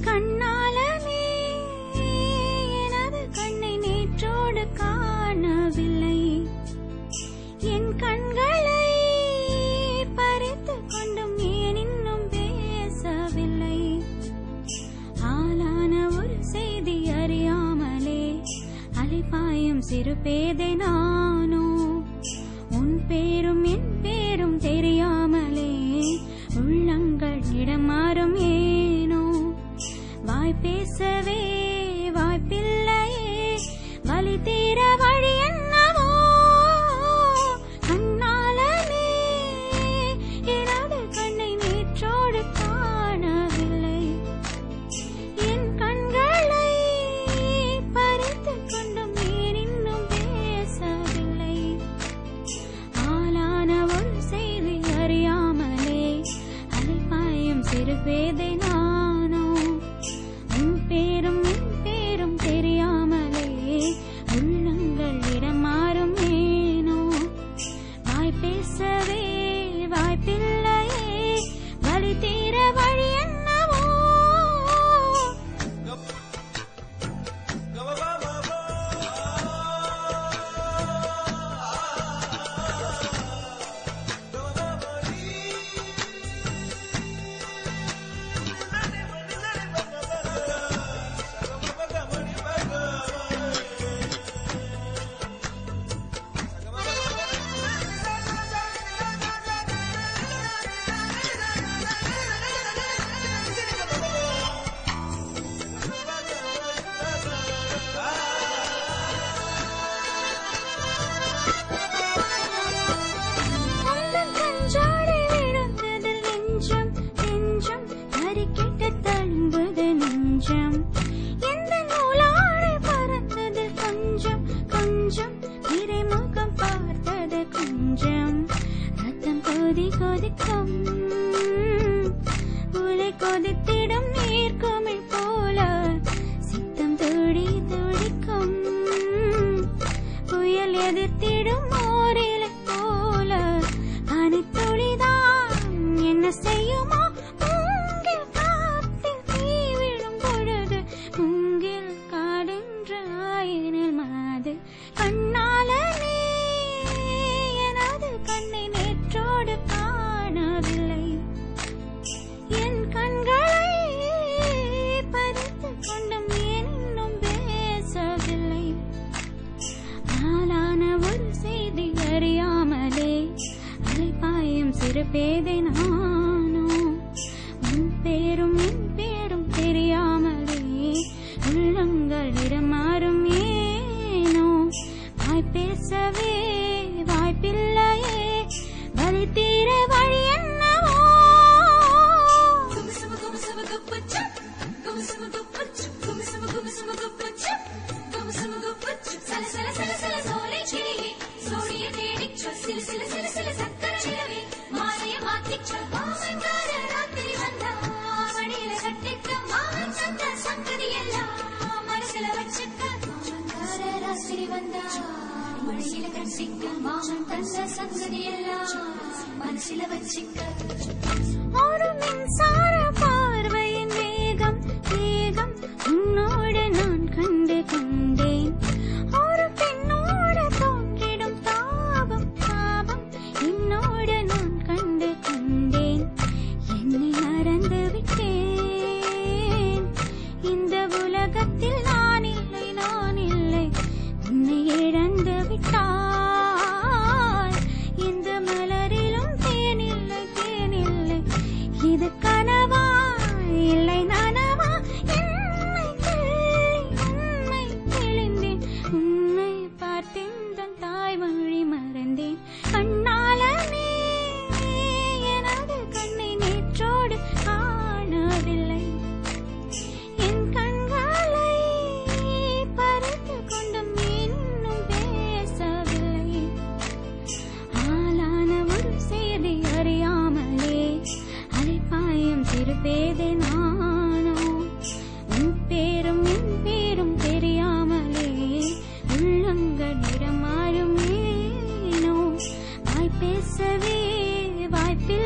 கண்ணாலமே எனது கண்ணை நேற்றோடு காணவில்லை, என் கண்களை பறித்து கொண்டும் ஏன் இன்னும் பேசவில்லை. ஆளான ஒரு செய்தி அறியாமலே அலைபாயும் சிறு பேதை நானோ, உன் பேரும் என் பேரும் தெரியாமலே உள்ளங்கள் இடம் மாறும் ஏனோ. வாய் பேசவே வாய்ப்பில்லையே, வலி தீர வழி என்னவோ. கண்ணாலமே எனது கண்ணை நேற்றோடு காணவில்லை, என் கண்களை பறித்து கொண்டும் ஏன் இன்னும் பேசவில்லை. ஆளான ஒரு செய்தி அறியாமலே அலைபாயும் சிறு பேதை நானோ, உன் பேரும் என் பேரும் தெரியாமலே உள்ளங்கள் இடம் மாறும் ஏனோ. வாய் பேசவே வாய்ப்பில்லையே, வலி தீர வழி என்னவோ. கொதித்திடும் நீர்க்குமிழ் போல சித்தம் துடி துடிக்கும், புயல் எதிர்த்திடும் ஓரிலை போல பனித்துளிதான் என்ன செய்யுமோ. மூங்கில் காத்தில் தீ விழும் பொழுது மூங்கில் காடென்ற ஆயினில் மாது. கண்ணாலமே எனது கண்ணை நேற்றோடு காணவில்லை, என் கண்களை பறித்து கொண்டும் ஏன் இன்னும் பேசவில்லை. ஆளான ஒரு செய்தி அறியாமலே அலைபாயும் சிறு பேதை நானோ, உன் பேரும் என் பேரும் தெரியாமலே உள்ளங்கள் இடம் மாறும் ஏனோ. வாய் பேசவே வாய்ப்பில்லையே, வலி தீர வழி என்னவோ. ஒரு மின்சார பார்வையின் வேகம் வேகம் உன்னோடு நான் கண்டு கொண்டேன். ஒரு பெண்ணோடு தோன்றிடும் தாபம் தாபம் என்னோடு நான் கண்டு கொண்டேன். என்னை மறந்து விட்டேன், இந்த உலகத்தில் நான் இல்லை நான் இல்லை. உன்னை இழந்து விட்டால் இந்த மலரிலும் தேனில்லை தேனில்லை. வாய் பேசவே வாய்ப்பில்லை.